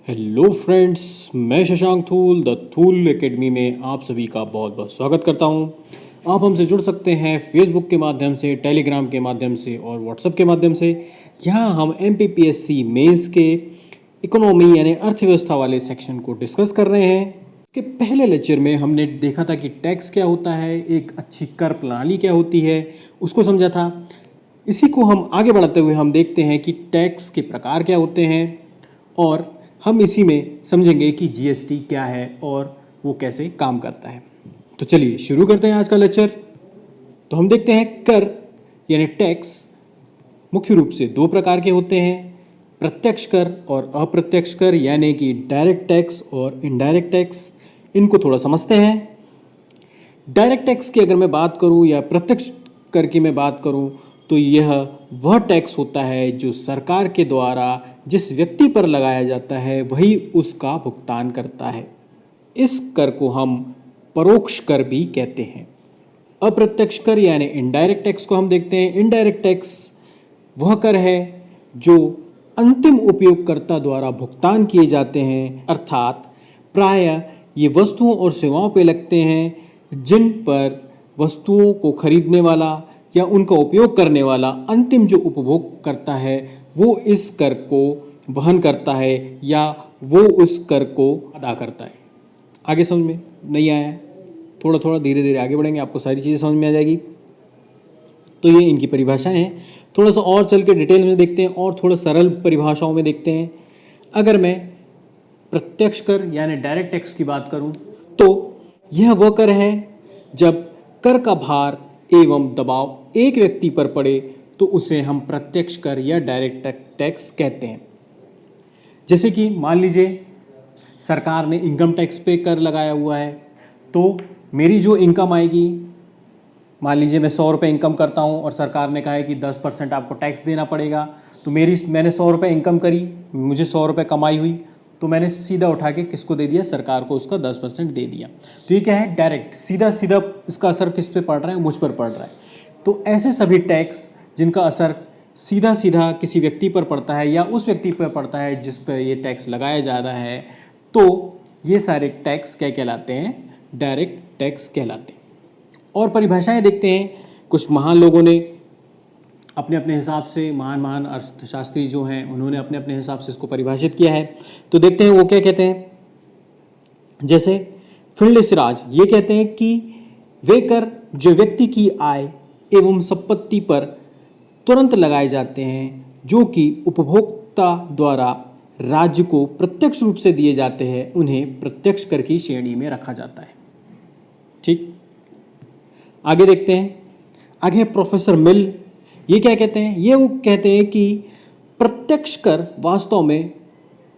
Hello friends, मैं शशांक थूल the Thul academy में आप सभी का बहुत बहुत स्वागत करता हूं। आप हमसे जुड़ सकते हैं फेसबुक के माध्यम से, टेलीग्राम के माध्यम से और व्हाट्सएप के माध्यम से। यहां हम MPPSC मेंस के इकोनॉमी यानी अर्थव्यवस्था वाले सेक्शन को डिस्कस कर रहे हैं। इसके पहले लेक्चर में हमने देखा था कि टैक्स क्या होता है, एक अच्छी कर प्रणाली क्या होती है, उसको समझा था। इसी को हम आगे बढ़ाते हुए हम देखते हैं कि टैक्स के प्रकार क्या होते हैं और हम इसी में समझेंगे कि जीएसटी क्या है और वो कैसे काम करता है। तो चलिए शुरू करते हैं आज का लेक्चर। तो हम देखते हैं कर यानी टैक्स मुख्य रूप से दो प्रकार के होते हैं, प्रत्यक्ष कर और अप्रत्यक्ष कर, यानी कि डायरेक्ट टैक्स और इनडायरेक्ट टैक्स। इनको थोड़ा समझते हैं। डायरेक्ट टैक्स की अगर मैं बात करूं या प्रत्यक्ष कर की मैं बात करूं तो यह वह टैक्स होता है जो सरकार के द्वारा जिस व्यक्ति पर लगाया जाता है वही उसका भुगतान करता है। इस कर को हम परोक्ष कर भी कहते हैं। अप्रत्यक्ष कर यानी इनडायरेक्ट टैक्स को हम देखते हैं। इनडायरेक्ट टैक्स वह कर है जो अंतिम उपयोगकर्ता द्वारा भुगतान किए जाते हैं, अर्थात प्रायः ये वस्तुओं और सेवाओं पर लगते हैं जिन पर वस्तुओं को खरीदने वाला या उनका उपयोग करने वाला अंतिम जो उपभोग करता है वो इस कर को वहन करता है या वो उस कर को अदा करता है। आगे समझ में नहीं आया? थोड़ा थोड़ा धीरे धीरे आगे बढ़ेंगे, आपको सारी चीज़ें समझ में आ जाएगी। तो ये इनकी परिभाषाएं हैं। थोड़ा सा और चल के डिटेल में देखते हैं और थोड़ा सरल परिभाषाओं में देखते हैं। अगर मैं प्रत्यक्ष कर यानी डायरेक्ट टैक्स की बात करूं तो यह वह कर है जब कर का भार एवं दबाव एक व्यक्ति पर पड़े तो उसे हम प्रत्यक्ष कर या डायरेक्ट टैक्स कहते हैं। जैसे कि मान लीजिए सरकार ने इनकम टैक्स पे कर लगाया हुआ है, तो मेरी जो इनकम आएगी, मान लीजिए मैं 100 रुपये इनकम करता हूँ और सरकार ने कहा है कि 10% आपको टैक्स देना पड़ेगा। तो मैंने 100 रुपये इनकम करी, मुझे 100 रुपये कमाई हुई, तो मैंने सीधा उठा के किसको दे दिया? सरकार को उसका 10% दे दिया। तो ये क्या है? डायरेक्ट, सीधा सीधा इसका असर किस पे पड़ रहा है? मुझ पर पड़ रहा है। तो ऐसे सभी टैक्स जिनका असर सीधा सीधा किसी व्यक्ति पर पड़ता है या उस व्यक्ति पर पड़ता है जिस पर ये टैक्स लगाया जा रहा है, तो ये सारे टैक्स क्या कहलाते हैं? डायरेक्ट टैक्स कहलाते हैं। और परिभाषाएं देखते हैं। कुछ महान लोगों ने अपने अपने हिसाब से, महान अर्थशास्त्री जो हैं उन्होंने अपने अपने हिसाब से इसको परिभाषित किया है। तो देखते हैं वो क्या कहते हैं। जैसे फिल्ड सिराज ये कहते हैं कि वे कर जो व्यक्ति की आय एवं संपत्ति पर तुरंत लगाए जाते हैं जो कि उपभोक्ता द्वारा राज्य को प्रत्यक्ष रूप से दिए जाते हैं, उन्हें प्रत्यक्ष कर की श्रेणी में रखा जाता है। ठीक, आगे देखते हैं। आगे प्रोफेसर मिल ये क्या कहते हैं? ये वो कहते हैं कि प्रत्यक्ष कर वास्तव में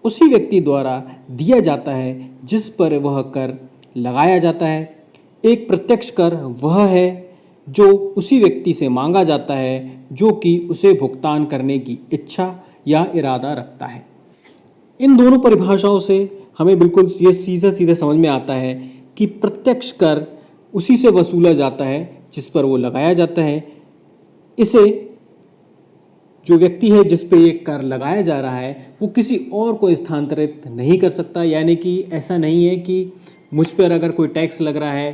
उसी व्यक्ति द्वारा दिया जाता है जिस पर वह कर लगाया जाता है। एक प्रत्यक्ष कर वह है जो उसी व्यक्ति से मांगा जाता है जो कि उसे भुगतान करने की इच्छा या इरादा रखता है। इन दोनों परिभाषाओं से हमें बिल्कुल ये सीधा सीधा समझ में आता है कि प्रत्यक्ष कर उसी से वसूला जाता है जिस पर वो लगाया जाता है। इसे जो व्यक्ति है जिस पे ये कर लगाया जा रहा है वो किसी और को स्थानांतरित नहीं कर सकता। यानी कि ऐसा नहीं है कि मुझ पर अगर कोई टैक्स लग रहा है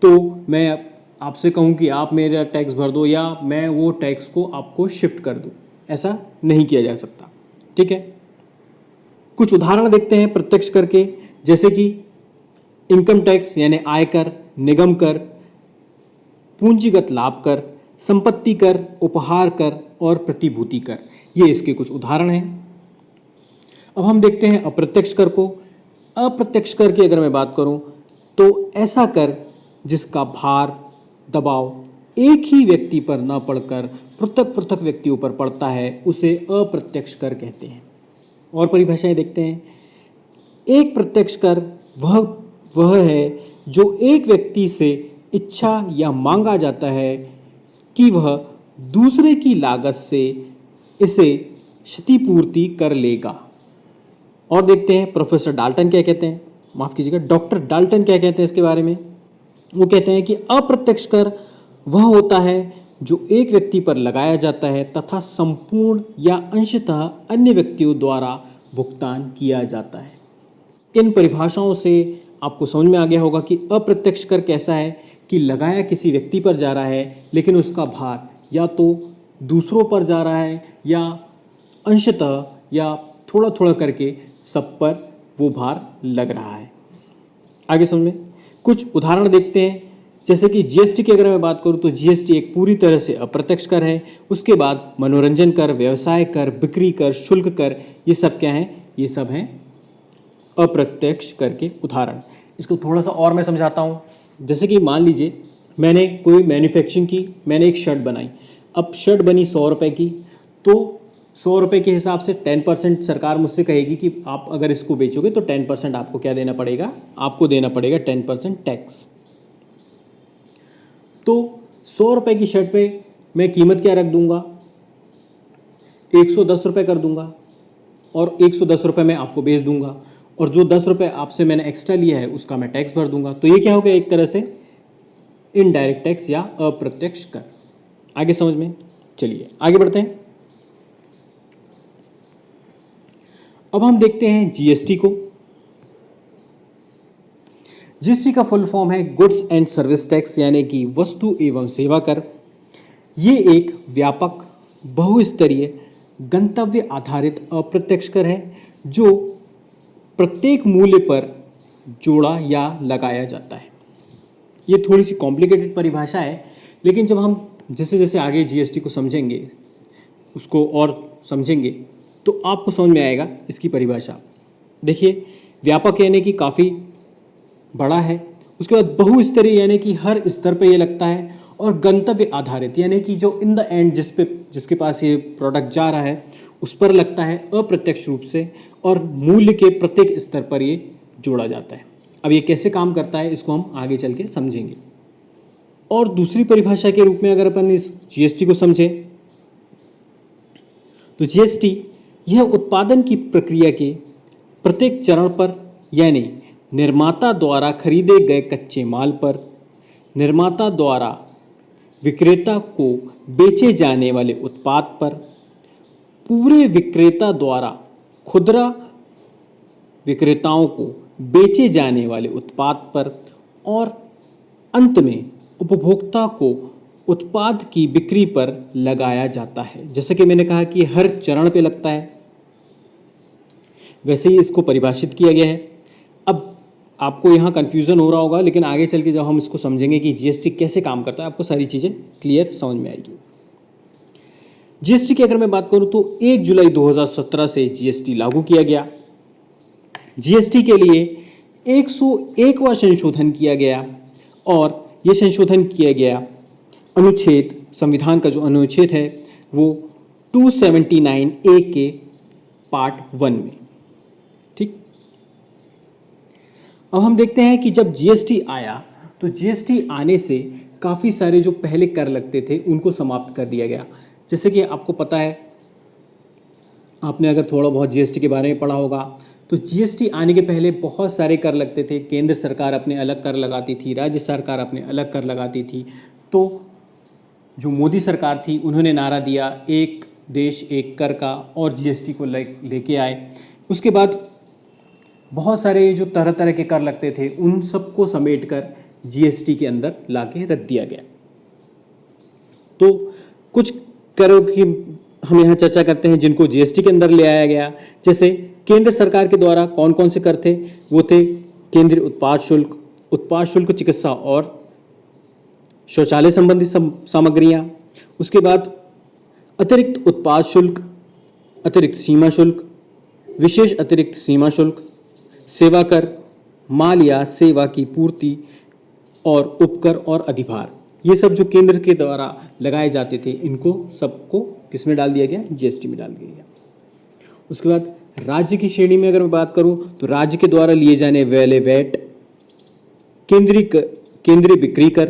तो मैं आपसे कहूँ कि आप मेरा टैक्स भर दो या मैं वो टैक्स को आपको शिफ्ट कर दूँ, ऐसा नहीं किया जा सकता। ठीक है, कुछ उदाहरण देखते हैं प्रत्यक्ष कर के। जैसे कि इनकम टैक्स यानी आयकर, निगम कर, पूंजीगत लाभ कर, संपत्ति कर, उपहार कर और प्रतिभूति कर, ये इसके कुछ उदाहरण हैं। अब हम देखते हैं अप्रत्यक्ष कर को। अप्रत्यक्ष कर की अगर मैं बात करूं तो ऐसा कर जिसका भार, दबाव एक ही व्यक्ति पर न पड़कर पृथक पृथक व्यक्तियों पर पड़ता है, उसे अप्रत्यक्ष कर कहते हैं। और परिभाषाएं देखते हैं। एक प्रत्यक्ष कर वह है जो एक व्यक्ति से इच्छा या मांगा जाता है कि वह दूसरे की लागत से इसे क्षतिपूर्ति कर लेगा। और देखते हैं प्रोफेसर डाल्टन क्या कहते हैं, माफ कीजिएगा डॉक्टर डाल्टन क्या कहते हैं इसके बारे में। वो कहते हैं कि अप्रत्यक्ष कर वह होता है जो एक व्यक्ति पर लगाया जाता है तथा संपूर्ण या अंशतः अन्य व्यक्तियों द्वारा भुगतान किया जाता है। इन परिभाषाओं से आपको समझ में आ गया होगा कि अप्रत्यक्ष कर कैसा है कि लगाया किसी व्यक्ति पर जा रहा है, लेकिन उसका भार या तो दूसरों पर जा रहा है या अंशतः या थोड़ा थोड़ा करके सब पर वो भार लग रहा है। आगे समझ में कुछ उदाहरण देखते हैं। जैसे कि जीएसटी की अगर मैं बात करूं तो जीएसटी एक पूरी तरह से अप्रत्यक्ष कर है। उसके बाद मनोरंजन कर, व्यवसाय कर, बिक्री कर, शुल्क कर, ये सब क्या हैं? ये सब हैं अप्रत्यक्ष कर के उदाहरण। इसको थोड़ा सा और मैं समझाता हूँ। जैसे कि मान लीजिए मैंने कोई मैन्युफैक्चरिंग की, मैंने एक शर्ट बनाई। अब शर्ट बनी 100 रुपये की, तो 100 रुपये के हिसाब से 10% सरकार मुझसे कहेगी कि आप अगर इसको बेचोगे तो 10% आपको क्या देना पड़ेगा? आपको देना पड़ेगा 10% टैक्स। तो 100 रुपये की शर्ट पे मैं कीमत क्या रख दूंगा? 110 रुपये कर दूंगा और 110 रुपये मैं आपको बेच दूंगा, और जो 10 रुपये आपसे मैंने एक्स्ट्रा लिया है उसका मैं टैक्स भर दूंगा। तो ये क्या हो गया? एक तरह से इनडायरेक्ट टैक्स या अप्रत्यक्ष कर। आगे समझ में? चलिए आगे बढ़ते हैं। अब हम देखते हैं जीएसटी को। जीएसटी का फुल फॉर्म है गुड्स एंड सर्विस टैक्स, यानी कि वस्तु एवं सेवा कर। ये एक व्यापक, बहुस्तरीय, गंतव्य आधारित अप्रत्यक्ष कर है जो प्रत्येक मूल्य पर जोड़ा या लगाया जाता है। ये थोड़ी सी कॉम्प्लिकेटेड परिभाषा है, लेकिन जब हम जैसे जैसे आगे जीएसटी को समझेंगे, उसको और समझेंगे, तो आपको समझ में आएगा इसकी परिभाषा। देखिए, व्यापक यानी कि काफ़ी बड़ा है। उसके बाद बहुस्तरीय यानी कि हर स्तर पे ये लगता है, और गंतव्य आधारित यानी कि जो इन द एंड जिसके पास ये प्रोडक्ट जा रहा है उस पर लगता है अप्रत्यक्ष रूप से, और मूल्य के प्रत्येक स्तर पर ये जोड़ा जाता है। अब ये कैसे काम करता है इसको हम आगे चल के समझेंगे। और दूसरी परिभाषा के रूप में अगर अपन इस जीएसटी को समझें तो जीएसटी यह उत्पादन की प्रक्रिया के प्रत्येक चरण पर, यानी निर्माता द्वारा खरीदे गए कच्चे माल पर, निर्माता द्वारा विक्रेता को बेचे जाने वाले उत्पाद पर, पूरे विक्रेता द्वारा खुदरा विक्रेताओं को बेचे जाने वाले उत्पाद पर, और अंत में उपभोक्ता को उत्पाद की बिक्री पर लगाया जाता है। जैसे कि मैंने कहा कि हर चरण पे लगता है, वैसे ही इसको परिभाषित किया गया है। अब आपको यहाँ कन्फ्यूज़न हो रहा होगा, लेकिन आगे चल के जब हम इसको समझेंगे कि जीएसटी कैसे काम करता है, आपको सारी चीज़ें क्लियर समझ में आएगी। जीएसटी की अगर मैं बात करूँ तो 1 जुलाई 2017 से जीएसटी लागू किया गया। जीएसटी के लिए 101वां संशोधन किया गया, और ये संशोधन किया गया अनुच्छेद, संविधान का जो अनुच्छेद है वो 279A के पार्ट 1 में। ठीक, अब हम देखते हैं कि जब जीएसटी आया तो जीएसटी आने से काफ़ी सारे जो पहले कर लगते थे उनको समाप्त कर दिया गया। जैसे कि आपको पता है, आपने अगर थोड़ा बहुत जीएसटी के बारे में पढ़ा होगा, तो जीएसटी आने के पहले बहुत सारे कर लगते थे। केंद्र सरकार अपने अलग कर लगाती थी, राज्य सरकार अपने अलग कर लगाती थी। तो जो मोदी सरकार थी उन्होंने नारा दिया एक देश एक कर का, और जीएसटी को लेके आए। उसके बाद बहुत सारे जो तरह तरह के कर लगते थे उन सबको समेटकर जीएसटी के अंदर लाके रख दिया गया। तो कुछ करों की हम यहाँ चर्चा करते हैं जिनको जीएसटी के अंदर ले आया गया। जैसे केंद्र सरकार के द्वारा कौन कौन से कर थे? वो थे केंद्रीय उत्पाद शुल्क, चिकित्सा और शौचालय संबंधी सामग्रियाँ। उसके बाद अतिरिक्त उत्पाद शुल्क, अतिरिक्त सीमा शुल्क, विशेष अतिरिक्त सीमा शुल्क, सेवा कर, माल या सेवा की पूर्ति, और उपकर और अधिभार। ये सब जो केंद्र के द्वारा लगाए जाते थे, इनको सबको किस में डाल दिया गया? जीएसटी में डाल दिया गया। उसके बाद राज्य की श्रेणी में अगर मैं बात करूं तो राज्य के द्वारा लिए जाने वाले वैट, केंद्रीय बिक्री कर,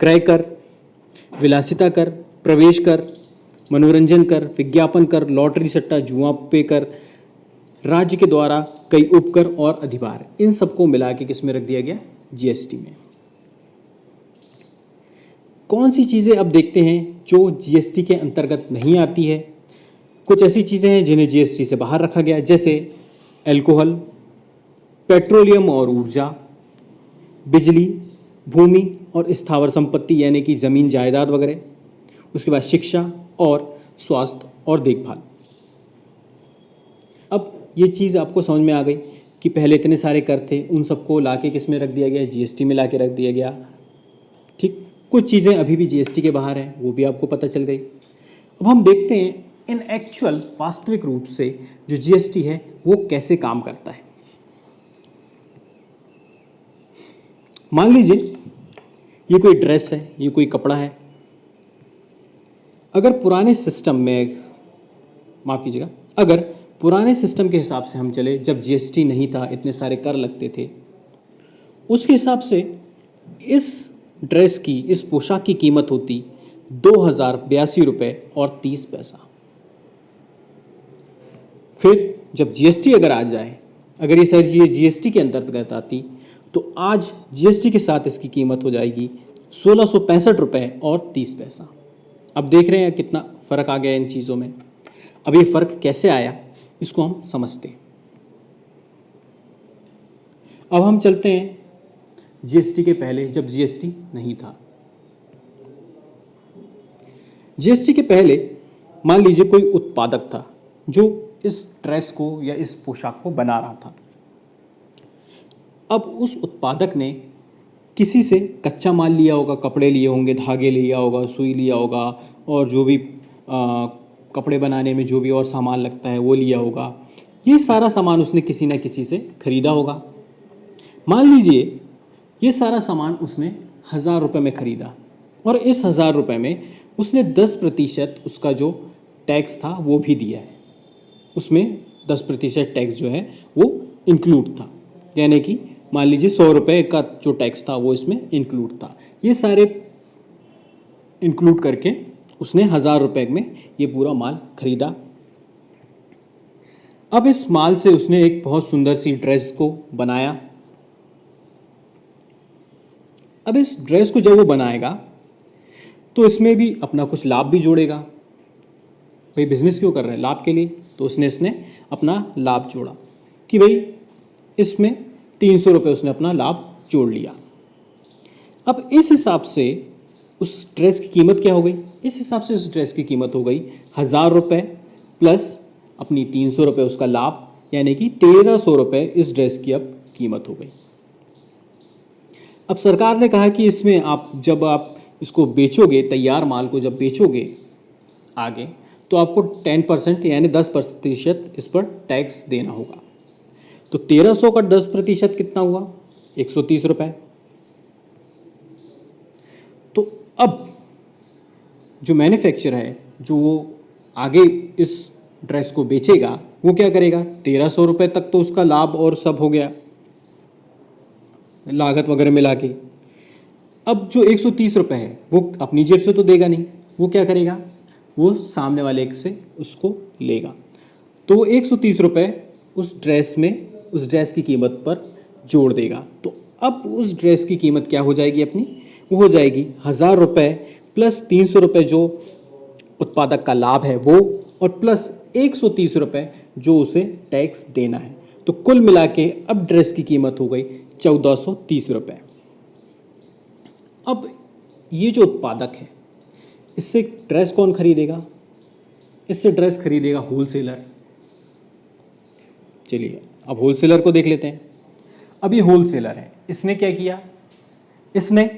क्रय कर, विलासिता कर, प्रवेश कर, मनोरंजन कर, विज्ञापन कर, लॉटरी सट्टा जुआ पे कर, राज्य के द्वारा कई उपकर और अधिभार, इन सबको मिला के किस में रख दिया गया? जीएसटी में। कौन सी चीज़ें अब देखते हैं जो जीएसटी के अंतर्गत नहीं आती है? कुछ ऐसी चीज़ें हैं जिन्हें जीएसटी से बाहर रखा गया है, जैसे अल्कोहल, पेट्रोलियम और ऊर्जा, बिजली, भूमि और स्थावर संपत्ति यानी कि ज़मीन जायदाद वगैरह, उसके बाद शिक्षा और स्वास्थ्य और देखभाल। अब ये चीज़ आपको समझ में आ गई कि पहले इतने सारे कर थे, उन सबको लाके किस में रख दिया गया, जीएसटी में लाके रख दिया गया। ठीक, कुछ चीज़ें अभी भी जीएसटी के बाहर हैं, वो भी आपको पता चल गई। अब हम देखते हैं इन एक्चुअल वास्तविक रूप से जो जीएसटी है वो कैसे काम करता है। मान लीजिए ये कोई ड्रेस है, ये कोई कपड़ा है। अगर पुराने सिस्टम में, माफ़ कीजिएगा, अगर पुराने सिस्टम के हिसाब से हम चले, जब जीएसटी नहीं था, इतने सारे कर लगते थे, उसके हिसाब से इस ड्रेस की, इस पोशाक की कीमत होती 2082 रुपये और 30 पैसा। फिर जब जीएसटी अगर आ जाए, अगर ये सारी चीज़ें जीएसटी के अंतर्गत आती, तो आज जीएसटी के साथ इसकी कीमत हो जाएगी 1665 रुपये और 30 पैसा। अब देख रहे हैं कितना फ़र्क आ गया इन चीज़ों में। अब ये फ़र्क कैसे आया इसको हम समझते हैं। अब हम चलते हैं जीएसटी के पहले, जब जीएसटी नहीं था। जीएसटी के पहले मान लीजिए कोई उत्पादक था जो इस ड्रेस को या इस पोशाक को बना रहा था। अब उस उत्पादक ने किसी से कच्चा माल लिया होगा, कपड़े लिए होंगे, धागे लिया होगा, सुई लिया होगा, और जो भी कपड़े बनाने में जो भी और सामान लगता है वो लिया होगा। ये सारा सामान उसने किसी न किसी से खरीदा होगा। मान लीजिए ये सारा सामान उसने 1000 रुपये में ख़रीदा, और इस 1000 रुपये में उसने 10% उसका जो टैक्स था वो भी दिया है। उसमें 10% टैक्स जो है वो इंक्लूड था, यानी कि मान लीजिए 100 रुपये का जो टैक्स था वो इसमें इंक्लूड था। ये सारे इंक्लूड करके उसने 1000 रुपये में ये पूरा माल खरीदा। अब इस माल से उसने एक बहुत सुंदर सी ड्रेस को बनाया। अब इस ड्रेस को जब वो बनाएगा तो इसमें भी अपना कुछ लाभ भी जोड़ेगा। भाई बिजनेस क्यों कर रहे हैं? लाभ के लिए। तो इसने अपना लाभ जोड़ा कि भाई इसमें 300 रुपये उसने अपना लाभ जोड़ लिया। अब इस हिसाब से उस ड्रेस की कीमत क्या हो गई? इस हिसाब से उस ड्रेस की कीमत हो गई 1000 रुपये प्लस अपनी 300 रुपये उसका लाभ, यानी कि 1300 रुपये इस ड्रेस की अब कीमत हो गई। अब सरकार ने कहा कि इसमें आप जब आप इसको बेचोगे, तैयार माल को जब बेचोगे आगे, तो आपको 10% यानी 10% इस पर टैक्स देना होगा। तो 1300 का 10% कितना हुआ? 130 रुपये। तो अब जो मैन्युफैक्चरर है, जो वो आगे इस ड्रेस को बेचेगा, वो क्या करेगा? 1300 रुपये तक तो उसका लाभ और सब हो गया, लागत वगैरह मिला के। अब जो 130 रुपये है वो अपनी जेब से तो देगा नहीं, वो क्या करेगा? वो सामने वाले से उसको लेगा। तो वो 130 रुपये उस ड्रेस में, उस ड्रेस की कीमत पर जोड़ देगा। तो अब उस ड्रेस की कीमत क्या हो जाएगी अपनी? वो हो जाएगी 1000 रुपये प्लस 300 रुपये जो उत्पादक का लाभ है वो, और प्लस 130 रुपये जो उसे टैक्स देना है। तो कुल मिला के अब ड्रेस की कीमत हो गई 1430 रुपये। अब ये जो उत्पादक है, इससे ड्रेस कौन खरीदेगा? इससे ड्रेस खरीदेगा होलसेलर। चलिए अब होलसेलर को देख लेते हैं। अब ये होलसेलर है, इसने क्या किया? इसने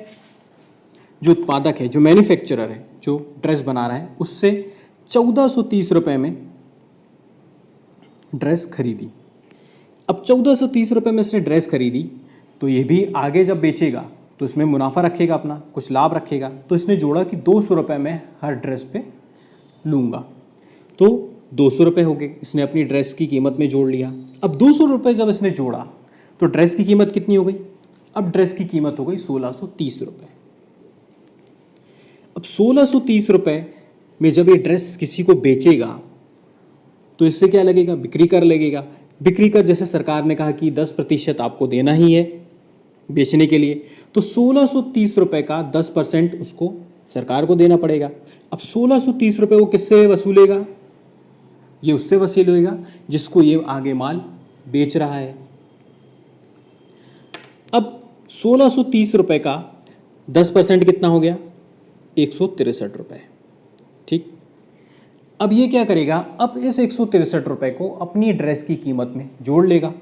जो उत्पादक है, जो मैन्युफैक्चरर है, जो ड्रेस बना रहा है, उससे 1430 रुपये में ड्रेस खरीदी। अब 1430 रुपये में इसने ड्रेस खरीदी, तो ये भी आगे जब बेचेगा तो इसमें मुनाफा रखेगा, अपना कुछ लाभ रखेगा। तो इसने जोड़ा कि 200 रुपये में हर ड्रेस पे लूँगा, तो 200 रुपये हो गए, इसने अपनी ड्रेस की कीमत में जोड़ लिया। अब 200 रुपये जब इसने जोड़ा तो ड्रेस की कीमत कितनी हो गई? अब ड्रेस की कीमत हो गई 1630 रुपये। अब 1630 रुपये में जब ये ड्रेस किसी को बेचेगा तो इससे क्या लगेगा? बिक्री कर लगेगा। बिक्री कर जैसे सरकार ने कहा कि 10% आपको देना ही है बेचने के लिए, तो 1630 रुपये का 10% उसको सरकार को देना पड़ेगा। अब 1630 रुपये वो किससे वसूलेगा? ये उससे वसूल होगा जिसको ये आगे माल बेच रहा है। अब 1630 रुपये का 10% कितना हो गया? 163 रुपये। ठीक, अब ये क्या करेगा? अब इस 163 रुपये को अपनी ड्रेस की कीमत में जोड़ लेगा,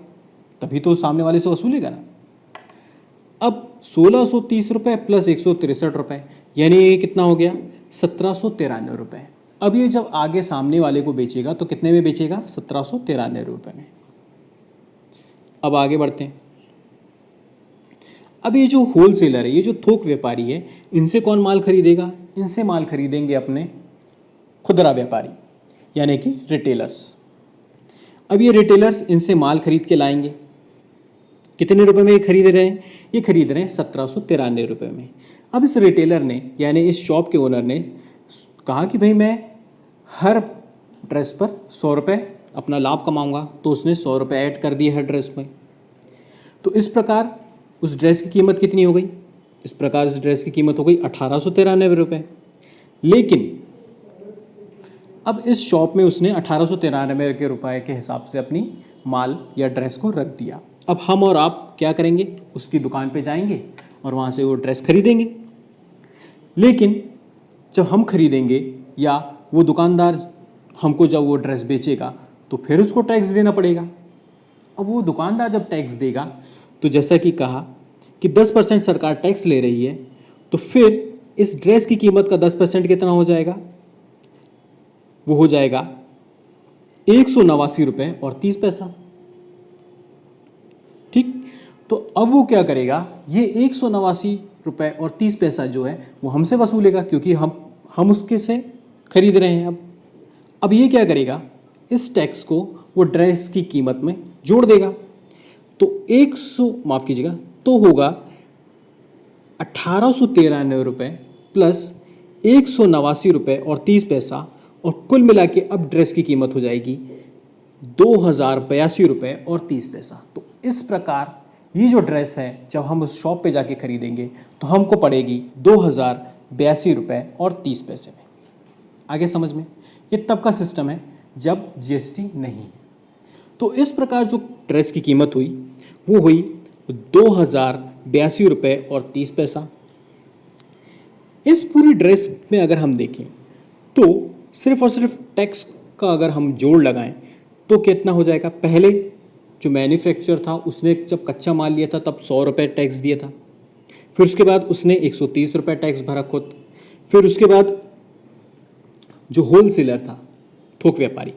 तभी तो सामने वाले से वसूलेगा ना। अब 1630 रुपये प्लस 163 रुपये यानी ये कितना हो गया? 1793 रुपये। अब ये जब आगे सामने वाले को बेचेगा तो कितने में बेचेगा? 1793 रुपये में। अब आगे बढ़ते हैं। अब ये जो होलसेलर है, ये जो थोक व्यापारी है, इनसे कौन माल खरीदेगा? इनसे माल खरीदेंगे अपने खुदरा व्यापारी यानी कि रिटेलर्स। अब ये रिटेलर्स इनसे माल खरीद के लाएंगे। कितने रुपए में ये खरीद रहे हैं? ये खरीद रहे हैं 1793 रुपये में। अब इस रिटेलर ने यानी इस शॉप के ओनर ने कहा कि भाई मैं हर ड्रेस पर 100 रुपये अपना लाभ कमाऊंगा, तो उसने 100 रुपये ऐड कर दिए हर ड्रेस में। तो इस प्रकार उस ड्रेस की कीमत कितनी हो गई? इस प्रकार इस ड्रेस की कीमत हो गई 1893 रुपये। लेकिन अब इस शॉप में उसने 1893 के रुपए के हिसाब से अपनी माल या ड्रेस को रख दिया। अब हम और आप क्या करेंगे? उसकी दुकान पे जाएंगे और वहाँ से वो ड्रेस खरीदेंगे। लेकिन जब हम खरीदेंगे या वो दुकानदार हमको जब वो ड्रेस बेचेगा तो फिर उसको टैक्स देना पड़ेगा। अब वो दुकानदार जब टैक्स देगा तो जैसा कि कहा कि 10% सरकार टैक्स ले रही है, तो फिर इस ड्रेस की कीमत का 10% कितना हो जाएगा? वो हो जाएगा 189 रुपये और 30 पैसा। ठीक, तो अब वो क्या करेगा? ये 189 रुपये और 30 पैसा जो है वो हमसे वसूलेगा, क्योंकि हम उसके से खरीद रहे हैं। अब ये क्या करेगा? इस टैक्स को वो ड्रेस की कीमत में जोड़ देगा। तो 100 तो होगा 1893 रुपये प्लस 189 रुपये और 30 पैसा, और कुल मिला के अब ड्रेस की कीमत हो जाएगी 2082 रुपये और 30 पैसा। तो इस प्रकार ये जो ड्रेस है जब हम उस शॉप पे जाके खरीदेंगे तो हमको पड़ेगी 2082 रुपये और 30 पैसे में। आगे समझ में? ये तब का सिस्टम है जब जीएसटी नहीं। तो इस प्रकार जो ड्रेस की कीमत हुई वो हुई 2082 रुपये और 30 पैसा। इस पूरी ड्रेस में अगर हम देखें तो सिर्फ और सिर्फ टैक्स का अगर हम जोड़ लगाएं तो कितना हो जाएगा? पहले जो मैन्युफैक्चर था उसने जब कच्चा माल लिया था तब 100 रुपये टैक्स दिया था, फिर उसके बाद उसने 130 रुपये टैक्स भरा खुद, फिर उसके बाद जो होलसेलर था थोक व्यापारी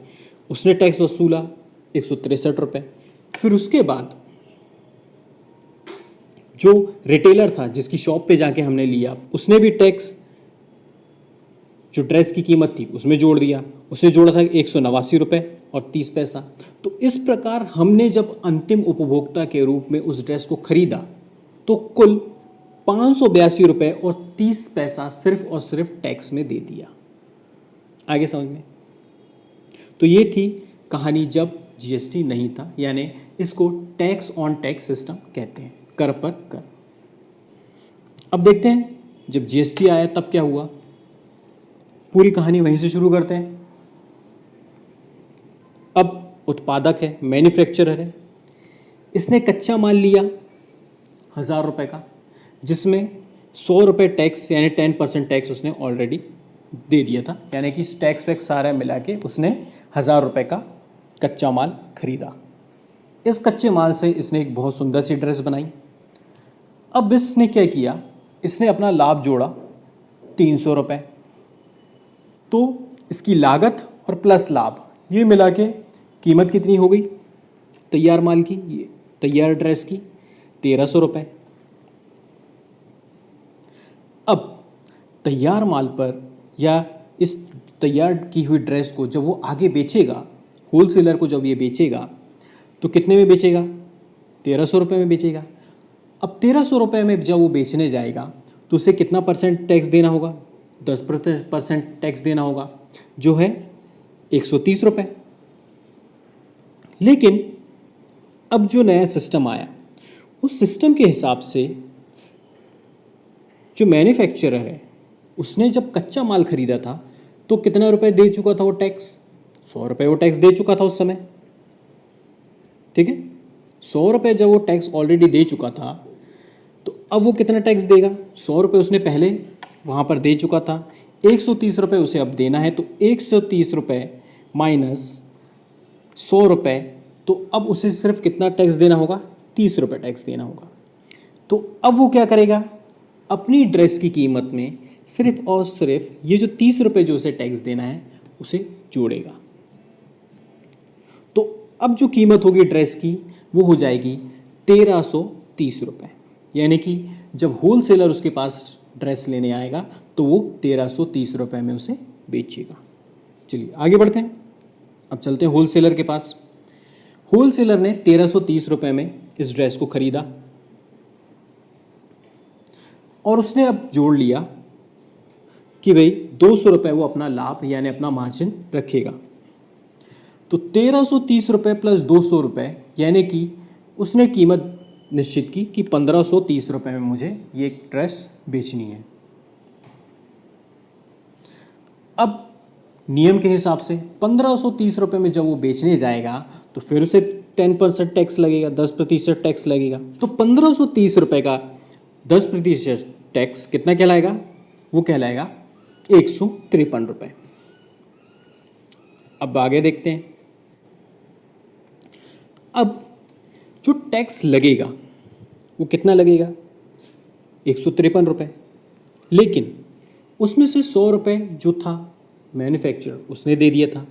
उसने टैक्स वसूला 163 रुपये, फिर उसके बाद जो रिटेलर था जिसकी शॉप पे जाके हमने लिया उसने भी टैक्स जो ड्रेस की कीमत थी उसमें जोड़ दिया, उसने जोड़ा था 189 रुपये और 30 पैसा। तो इस प्रकार हमने जब अंतिम उपभोक्ता के रूप में उस ड्रेस को खरीदा तो कुल 582 रुपये और 30 पैसा सिर्फ और सिर्फ टैक्स में दे दिया। आगे समझ में? तो ये थी कहानी जब जीएसटी नहीं था, यानी इसको टैक्स ऑन टैक्स सिस्टम कहते हैं, कर पर कर। अब देखते हैं जब जीएसटी आया तब क्या हुआ। पूरी कहानी वहीं से शुरू करते हैं। अब उत्पादक है, मैन्युफैक्चरर है, इसने कच्चा माल लिया 1000 रुपये का, जिसमें 100 रुपये टैक्स यानी 10% टैक्स उसने ऑलरेडी दे दिया था, यानी कि टैक्स वैक्स सारा मिला के उसने 1000 रुपये का कच्चा माल खरीदा। इस कच्चे माल से इसने एक बहुत सुंदर सी ड्रेस बनाई। अब इसने क्या किया? इसने अपना लाभ जोड़ा 300 रुपये। तो इसकी लागत और प्लस लाभ ये मिला के कीमत कितनी हो गई तैयार माल की, ये तैयार ड्रेस की 1300 रुपये। अब तैयार माल पर या इस तैयार की हुई ड्रेस को जब वो आगे बेचेगा, होलसेलर को जब ये बेचेगा तो कितने में बेचेगा? 1300 रुपये में बेचेगा। अब 1300 रुपये में जब वो बेचने जाएगा तो उसे कितना % टैक्स देना होगा? 10% टैक्स देना होगा, जो है 130 रुपये। लेकिन अब जो नया सिस्टम आया उस सिस्टम के हिसाब से जो मैन्युफैक्चरर है उसने जब कच्चा माल खरीदा था तो कितना रुपए दे चुका था वो टैक्स? 100 रुपये वो टैक्स दे चुका था उस समय, ठीक है। 100 रुपये जब वो टैक्स ऑलरेडी दे चुका था, तो अब वो कितना टैक्स देगा? 100 रुपये उसने पहले वहाँ पर दे चुका था, 130 रुपये उसे अब देना है, तो 130 रुपये माइनस 100 रुपये, तो अब उसे सिर्फ कितना टैक्स देना होगा? 30 रुपये टैक्स देना होगा। तो अब वो क्या करेगा? अपनी ड्रेस की कीमत में सिर्फ और सिर्फ ये जो 30 रुपये जो उसे टैक्स देना है उसे जोड़ेगा। तो अब जो कीमत होगी ड्रेस की वो हो जाएगी 1330 रुपये, यानी कि जब होलसेलर उसके पास ड्रेस लेने आएगा तो वो 1330 रुपये में उसे बेचेगा। चलिए आगे बढ़ते हैं, अब चलते हैं होलसेलर के पास। होलसेलर ने 1330 रुपये में इस ड्रेस को खरीदा और उसने अब जोड़ लिया कि भाई 200 रुपये वो अपना लाभ यानी अपना मार्जिन रखेगा। तो 1330 रुपये प्लस 200 रुपये, यानी कि उसने कीमत निश्चित की कि 1530 रुपये में मुझे ये ड्रेस बेचनी है। अब नियम के हिसाब से 1530 रुपये में जब वो बेचने जाएगा तो फिर उसे 10% टैक्स लगेगा, 10% टैक्स लगेगा। तो 1530 रुपये का 10% टैक्स कितना कहलाएगा? वो कहलाएगा 153 रुपये। अब आगे देखते हैं। अब जो टैक्स लगेगा वो कितना लगेगा? 153 रुपये, लेकिन उसमें से 100 रुपये जो था मैन्युफैक्चरर उसने दे दिया था,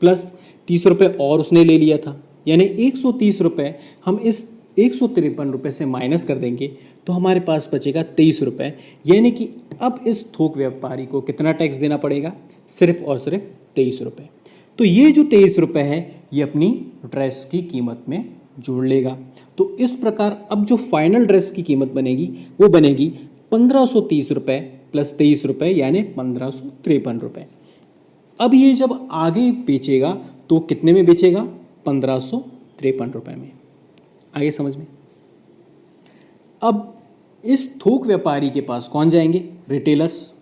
प्लस 30 रुपये और उसने ले लिया था, यानी 130 रुपये हम इस 153 रुपये से माइनस कर देंगे तो हमारे पास बचेगा 23 रुपये, यानी कि अब इस थोक व्यापारी को कितना टैक्स देना पड़ेगा? सिर्फ और सिर्फ 23 रुपये। तो ये जो 23 रुपये है ये अपनी ड्रेस की कीमत में जोड़ लेगा। तो इस प्रकार अब जो फाइनल ड्रेस की कीमत बनेगी वो बनेगी 1530 रुपये प्लस 23 रुपये, यानी 1553 रुपये। अब ये जब आगे बेचेगा तो कितने में बेचेगा? 1553 रुपये में। आगे समझ में? अब इस थोक व्यापारी के पास कौन जाएंगे? रिटेलर्स,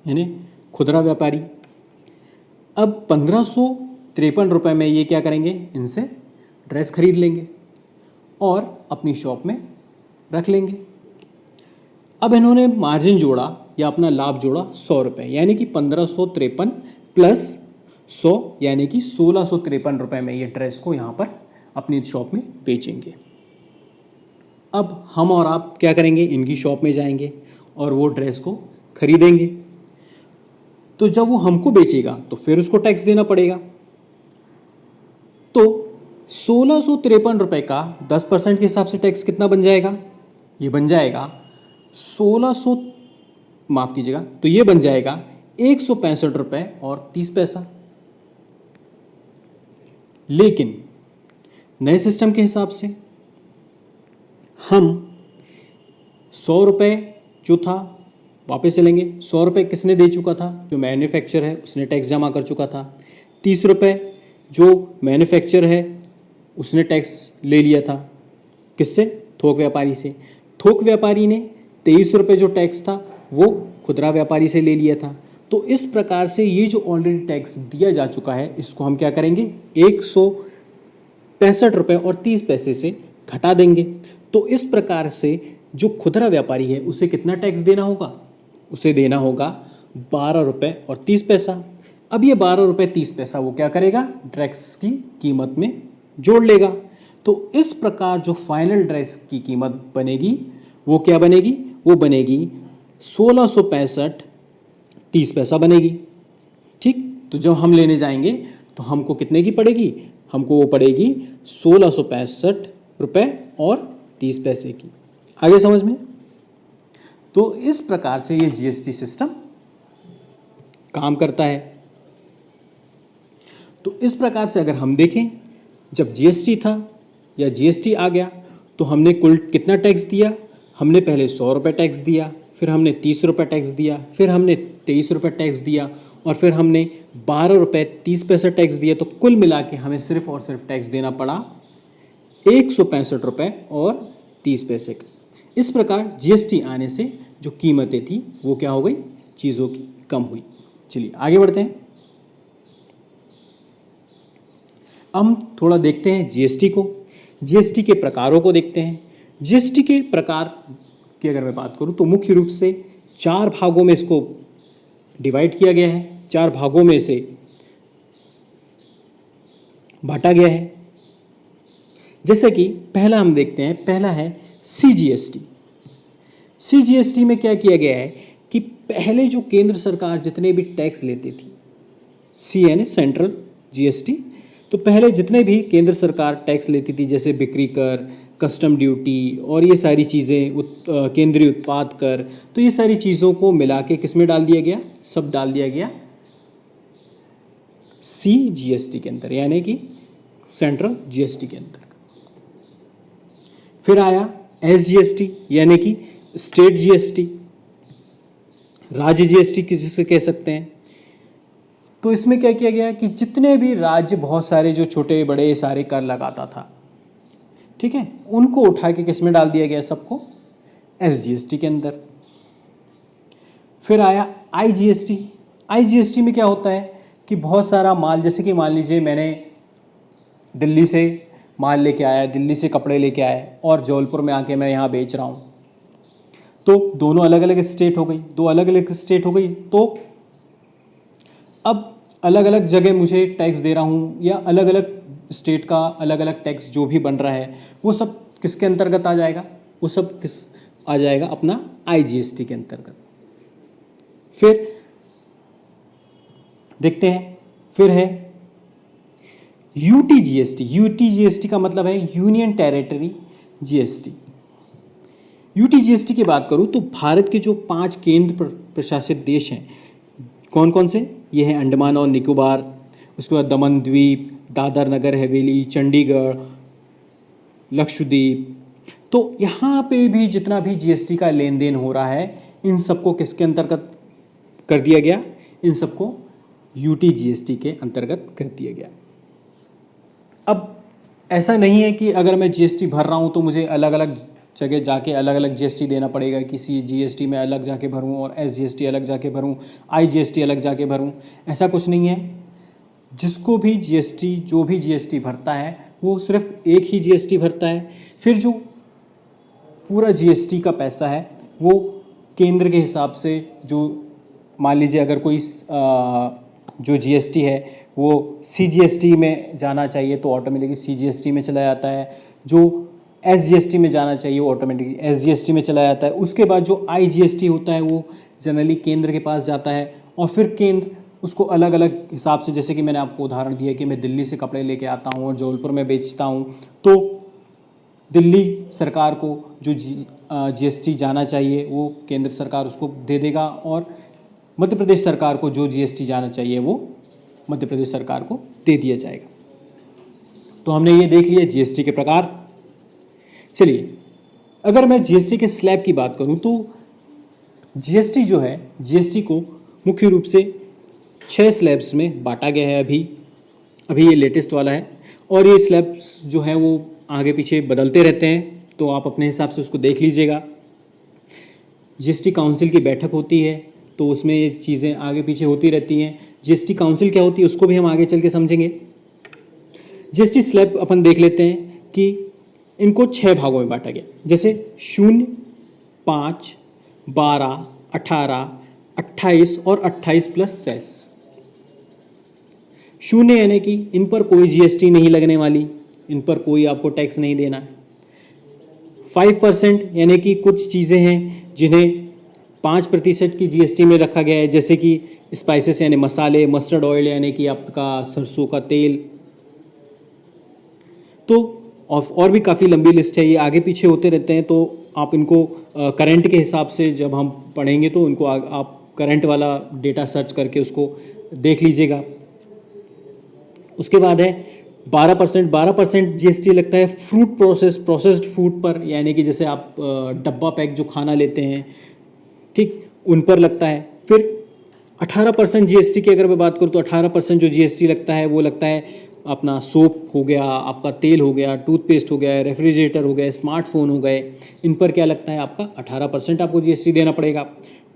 यानी खुदरा व्यापारी। अब 1553 रुपये में ये क्या करेंगे? इनसे ड्रेस खरीद लेंगे और अपनी शॉप में रख लेंगे। अब इन्होंने मार्जिन जोड़ा या अपना लाभ जोड़ा 100 रुपये, यानी कि 1553 प्लस 100 यानी कि 1653 रुपये में ये ड्रेस को यहाँ पर अपनी शॉप में बेचेंगे। अब हम और आप क्या करेंगे? इनकी शॉप में जाएंगे और वो ड्रेस को खरीदेंगे। तो जब वो हमको बेचेगा तो फिर उसको टैक्स देना पड़ेगा। तो 1653 रुपये का 10% के हिसाब से टैक्स कितना बन जाएगा? ये बन जाएगा 1600, माफ़ कीजिएगा, तो ये बन जाएगा 165 रुपये और 30 पैसा। लेकिन नए सिस्टम के हिसाब से हम 100 रुपये जो था वापस चलेंगे। 100 रुपये किसने दे चुका था? जो मैन्युफैक्चर है उसने टैक्स जमा कर चुका था। 30 रुपये जो मैन्युफैक्चर है उसने टैक्स ले लिया था। किससे? थोक व्यापारी से। थोक व्यापारी ने 23 रुपये जो टैक्स था वो खुदरा व्यापारी से ले लिया था। तो इस प्रकार से ये जो ऑलरेडी टैक्स दिया जा चुका है इसको हम क्या करेंगे? 165 रुपये और 30 पैसे से घटा देंगे। तो इस प्रकार से जो खुदरा व्यापारी है उसे कितना टैक्स देना होगा? उसे देना होगा 12 रुपये और 30 पैसा। अब ये 12 रुपये 30 पैसा वो क्या करेगा? ड्रेस की कीमत में जोड़ लेगा। तो इस प्रकार जो फाइनल ड्रेस की कीमत बनेगी वो क्या बनेगी? वो बनेगी 1665 30 पैसा बनेगी। ठीक, तो जब हम लेने जाएंगे तो हमको कितने की पड़ेगी? हमको वो पड़ेगी 1665 रुपये और 30 पैसे की। आगे समझ में? तो इस प्रकार से ये जीएसटी सिस्टम काम करता है। तो इस प्रकार से अगर हम देखें, जब जीएसटी था या जीएसटी आ गया तो हमने कुल कितना टैक्स दिया? हमने पहले 100 रुपये टैक्स दिया, फिर हमने 30 रुपये टैक्स दिया, फिर हमने 23 रुपये टैक्स दिया और फिर हमने 12 रुपये 30 पैसे टैक्स दिया। तो कुल मिला के हमें सिर्फ और सिर्फ टैक्स देना पड़ा 165 रुपये और 30 पैसे का। इस प्रकार जीएसटी आने से जो कीमतें थी वो क्या हो गई? चीज़ों की कम हुई। चलिए आगे बढ़ते हैं। हम थोड़ा देखते हैं जीएसटी को, जीएसटी के प्रकारों को देखते हैं। जीएसटी के प्रकार की अगर मैं बात करूं तो मुख्य रूप से 4 भागों में इसको डिवाइड किया गया है, 4 भागों में इसे बांटा गया है। जैसे कि पहला हम देखते हैं, पहला है सीजीएसटी। सीजीएसटी में क्या किया गया है कि पहले जो केंद्र सरकार जितने भी टैक्स लेती थी, सी यानी सेंट्रल जीएसटी, तो पहले जितने भी केंद्र सरकार टैक्स लेती थी जैसे बिक्री कर, कस्टम ड्यूटी और ये सारी चीज़ें, केंद्रीय उत्पाद कर, तो ये सारी चीज़ों को मिला के किस में डाल दिया गया, सब डाल दिया गया सीजीएसटी के अंदर, यानी कि सेंट्रल जीएसटी के अंदर। फिर आया एसजीएसटी यानी कि स्टेट जीएसटी, राज्य जीएसटी जिसे कह सकते हैं। तो इसमें क्या किया गया कि जितने भी राज्य बहुत सारे जो छोटे बड़े सारे कर लगाता था, ठीक है, उनको उठा के किस में डाल दिया गया, सबको एसजीएसटी के अंदर। फिर आया आईजीएसटी। आईजीएसटी में क्या होता है कि बहुत सारा माल, जैसे कि मान लीजिए मैंने दिल्ली से माल लेके आया, दिल्ली से कपड़े लेके आए और जबलपुर में आके मैं यहाँ बेच रहा हूँ, तो दोनों अलग अलग स्टेट हो गई, दो अलग अलग स्टेट हो गई, तो अब अलग अलग जगह मुझे टैक्स दे रहा हूँ, या अलग अलग स्टेट का अलग अलग टैक्स जो भी बन रहा है वो सब किसके अंतर्गत आ जाएगा, वो सब किस आ जाएगा, अपना आईजीएसटी के अंतर्गत। फिर देखते हैं, फिर है यूटीजीएसटी। यूटीजीएसटी का मतलब है यूनियन टेरिटरी जीएसटी। यूटीजीएसटी की बात करूं तो भारत के जो 5 केंद्र प्रशासित देश हैं, कौन कौन से, ये हैं अंडमान और निकोबार, उसके बाद दमन द्वीप, दादर नगर हवेली, चंडीगढ़, लक्षद्वीप। तो यहाँ पे भी जितना भी जीएसटी का लेन देन हो रहा है, इन सबको किसके अंतर्गत कर दिया गया, इन सबको यूटीजीएसटी के अंतर्गत कर दिया गया। अब ऐसा नहीं है कि अगर मैं जीएसटी भर रहा हूँ तो मुझे अलग अलग जगह जाके अलग अलग जीएसटी देना पड़ेगा, किसी जीएसटी में अलग जाके भरूँ और एसजीएसटी अलग जाके भरूँ, आईजीएसटी अलग जाके भरूँ, ऐसा कुछ नहीं है। जिसको भी जीएसटी, जो भी जीएसटी भरता है वो सिर्फ एक ही जीएसटी भरता है। फिर जो पूरा जीएसटी का पैसा है वो केंद्र के हिसाब से, जो मान लीजिए अगर कोई जो जीएसटी है वो सीजीएसटी में जाना चाहिए तो ऑटोमेटिकली सीजीएसटी में चला जाता है, जो एसजीएसटी में जाना चाहिए वो ऑटोमेटिकली एसजीएसटी में चला जाता है। उसके बाद जो आईजीएसटी होता है वो जनरली केंद्र के पास जाता है और फिर केंद्र उसको अलग अलग हिसाब से, जैसे कि मैंने आपको उदाहरण दिया कि मैं दिल्ली से कपड़े लेके आता हूँ और जबलपुर में बेचता हूँ, तो दिल्ली सरकार को जो जीएसटी जाना चाहिए वो केंद्र सरकार उसको दे देगा, और मध्य प्रदेश सरकार को जो जीएसटी जाना चाहिए वो मध्य प्रदेश सरकार को दे दिया जाएगा। तो हमने ये देख लिया जीएसटी के प्रकार। चलिए, अगर मैं जीएसटी के स्लैब की बात करूं तो जीएसटी जो है, जीएसटी को मुख्य रूप से 6 स्लैब्स में बांटा गया है। अभी ये लेटेस्ट वाला है और ये स्लैब्स जो हैं वो आगे पीछे बदलते रहते हैं, तो आप अपने हिसाब से उसको देख लीजिएगा। जीएसटी काउंसिल की बैठक होती है तो उसमें ये चीज़ें आगे पीछे होती रहती हैं। जीएसटी काउंसिल क्या होती है उसको भी हम आगे चल के समझेंगे। जीएसटी स्लैब अपन देख लेते हैं कि इनको 6 भागों में बांटा गया, जैसे 0, 5, 12, 18, 28 और 28 प्लस सेस। 0 यानी कि इन पर कोई जीएसटी नहीं लगने वाली, इन पर कोई आपको टैक्स नहीं देना है। 5% यानी कि कुछ चीज़ें हैं जिन्हें 5% की जीएसटी में रखा गया है, जैसे कि स्पाइसेस यानी मसाले, मस्टर्ड ऑयल यानी कि आपका सरसों का तेल। तो और भी काफ़ी लंबी लिस्ट है, ये आगे पीछे होते रहते हैं, तो आप इनको करंट के हिसाब से जब हम पढ़ेंगे तो इनको आप करंट वाला डेटा सर्च करके उसको देख लीजिएगा। उसके बाद है 12% जीएसटी लगता है फ्रूट प्रोसेस्ड फूड पर, यानी कि जैसे आप डब्बा पैक जो खाना लेते हैं, ठीक, उन पर लगता है। फिर 18% जीएसटी की अगर मैं बात करूँ तो 18% जो जीएसटी लगता है वो लगता है अपना सोप हो गया, आपका तेल हो गया, टूथपेस्ट हो गया, रेफ्रिजरेटर हो गए, स्मार्टफोन हो गए, इन पर क्या लगता है आपका 18% आपको जीएसटी देना पड़ेगा।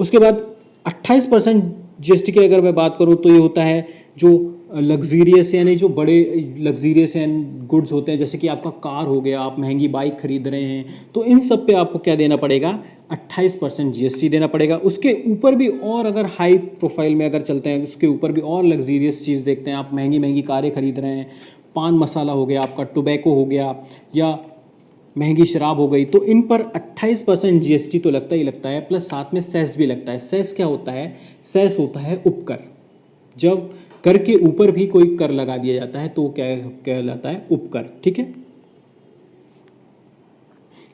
उसके बाद 28% जीएसटी की अगर मैं बात करूँ तो ये होता है जो लग्जीरियस यानी जो बड़े लग्जीरियस एंड गुड्स होते हैं, जैसे कि आपका कार हो गया, आप महंगी बाइक खरीद रहे हैं, तो इन सब पे आपको क्या देना पड़ेगा, 28% जीएसटी देना पड़ेगा। उसके ऊपर भी और अगर हाई प्रोफाइल में अगर चलते हैं, उसके ऊपर भी और लग्जीरियस चीज़ देखते हैं, आप महंगी महंगी कारें खरीद रहे हैं, पान मसाला हो गया, आपका टोबैको हो गया, या महंगी शराब हो गई, तो इन पर 28% जीएसटी तो लगता ही लगता है, प्लस साथ में सेस भी लगता है। सेस क्या होता है, सेस होता है उपकर। जब कर के ऊपर भी कोई कर लगा दिया जाता है तो क्या कहलाता है, उपकर। ठीक है,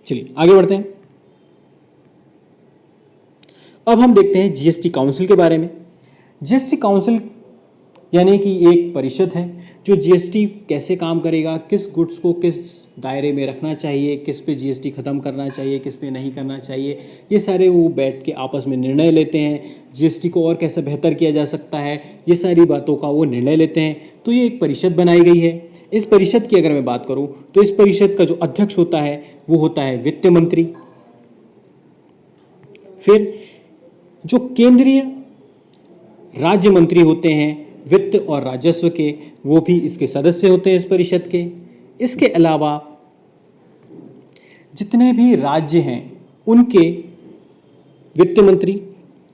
चलिए आगे बढ़ते हैं। अब हम देखते हैं जीएसटी काउंसिल के बारे में। जीएसटी काउंसिल यानी कि एक परिषद है जो जीएसटी कैसे काम करेगा, किस गुड्स को किस दायरे में रखना चाहिए, किस पे जीएसटी ख़त्म करना चाहिए, किस पे नहीं करना चाहिए, ये सारे वो बैठ के आपस में निर्णय लेते हैं। जीएसटी को और कैसे बेहतर किया जा सकता है, ये सारी बातों का वो निर्णय लेते हैं। तो ये एक परिषद बनाई गई है। इस परिषद की अगर मैं बात करूँ तो इस परिषद का जो अध्यक्ष होता है वो होता है वित्त मंत्री। फिर जो केंद्रीय राज्य मंत्री होते हैं वित्त और राजस्व के, वो भी इसके सदस्य होते हैं इस परिषद के। इसके अलावा जितने भी राज्य हैं उनके वित्त मंत्री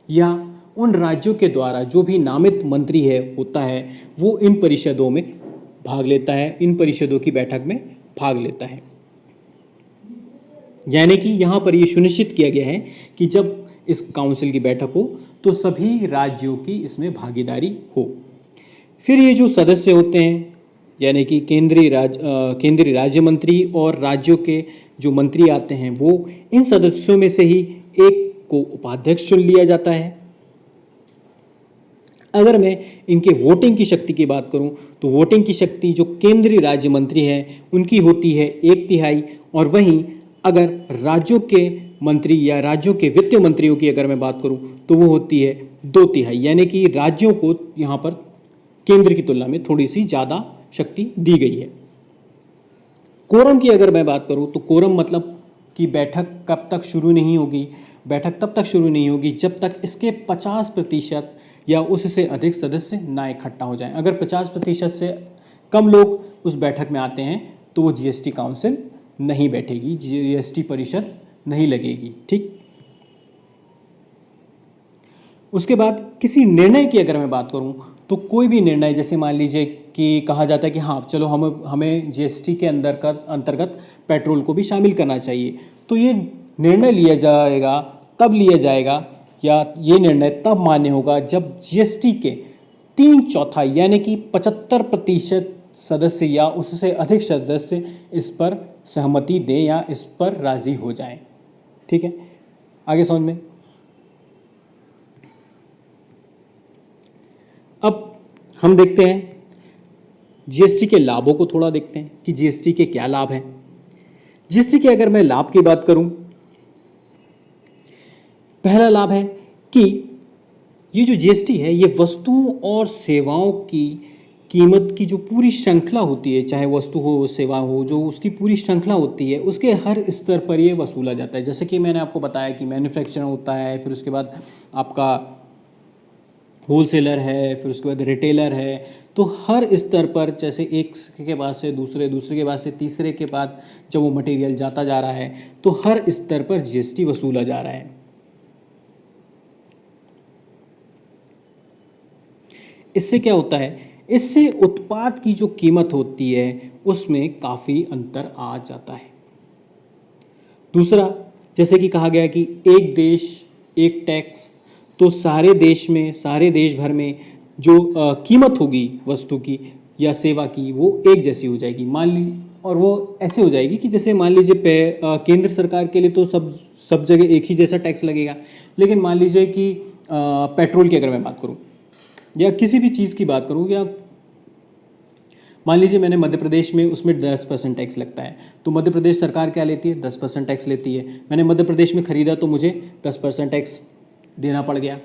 या उन राज्यों के द्वारा जो भी नामित मंत्री है होता है, वो इन परिषदों में भाग लेता है, इन परिषदों की बैठक में भाग लेता है। यानी कि यहाँ पर ये सुनिश्चित किया गया है कि जब इस काउंसिल की बैठक हो तो सभी राज्यों की इसमें भागीदारी हो। फिर ये जो सदस्य होते हैं यानी कि केंद्रीय राज्य मंत्री और राज्यों के जो मंत्री आते हैं, वो इन सदस्यों में से ही एक को उपाध्यक्ष चुन लिया जाता है। अगर मैं इनके वोटिंग की शक्ति की बात करूं तो वोटिंग की शक्ति जो केंद्रीय राज्य मंत्री हैं उनकी होती है 1/3, और वहीं अगर राज्यों के मंत्री या राज्यों के वित्त मंत्रियों की अगर मैं बात करूं तो वो होती है 2/3। यानी कि राज्यों को यहाँ पर केंद्र की तुलना में थोड़ी सी ज़्यादा शक्ति दी गई है। कोरम की अगर मैं बात करूं तो कोरम मतलब कि बैठक कब तक शुरू नहीं होगी, बैठक तब तक शुरू नहीं होगी जब तक इसके 50% या उससे अधिक सदस्य ना इकट्ठा हो जाएं। अगर 50% से कम लोग उस बैठक में आते हैं तो वो जीएसटी काउंसिल नहीं बैठेगी, जीएसटी परिषद नहीं लगेगी। ठीक, उसके बाद किसी निर्णय की अगर मैं बात करूं तो कोई भी निर्णय, जैसे मान लीजिए कि कहा जाता है कि हाँ चलो हमें जीएसटी के अंतर्गत पेट्रोल को भी शामिल करना चाहिए, तो ये निर्णय लिया जाएगा, तब लिया जाएगा या ये निर्णय तब मान्य होगा जब जीएसटी के 3/4 यानी कि 75% सदस्य या उससे अधिक सदस्य इस पर सहमति दें या इस पर राजी हो जाएं। ठीक है, आगे समझ में। अब हम देखते हैं जीएसटी के लाभों को, थोड़ा देखते हैं कि जीएसटी के क्या लाभ हैं। जीएसटी के अगर मैं लाभ की बात करूं, पहला लाभ है कि ये जो जीएसटी है ये वस्तुओं और सेवाओं की कीमत की जो पूरी श्रृंखला होती है, चाहे वस्तु हो सेवा हो, जो उसकी पूरी श्रृंखला होती है उसके हर स्तर पर ये वसूला जाता है। जैसे कि मैंने आपको बताया कि मैन्युफैक्चर होता है, फिर उसके बाद आपका होलसेलर है, फिर उसके बाद रिटेलर है, तो हर स्तर पर जैसे एक के बाद से दूसरे, दूसरे के बाद से तीसरे के बाद जब वो मटेरियल जाता जा रहा है तो हर स्तर पर जीएसटी वसूला जा रहा है। इससे क्या होता है, इससे उत्पाद की जो कीमत होती है उसमें काफ़ी अंतर आ जाता है। दूसरा, जैसे कि कहा गया कि एक देश एक टैक्स, तो सारे देश में, सारे देश भर में जो कीमत होगी वस्तु की या सेवा की वो एक जैसी हो जाएगी। मान ली, और वो ऐसे हो जाएगी कि जैसे मान लीजिए केंद्र सरकार के लिए तो सब जगह एक ही जैसा टैक्स लगेगा, लेकिन मान लीजिए कि पेट्रोल की अगर मैं बात करूं या किसी भी चीज़ की बात करूं, या मान लीजिए मैंने मध्य प्रदेश में, उसमें 10% टैक्स लगता है, तो मध्य प्रदेश सरकार क्या लेती है, 10% टैक्स लेती है। मैंने मध्य प्रदेश में ख़रीदा तो मुझे 10% टैक्स देना पड़ गया।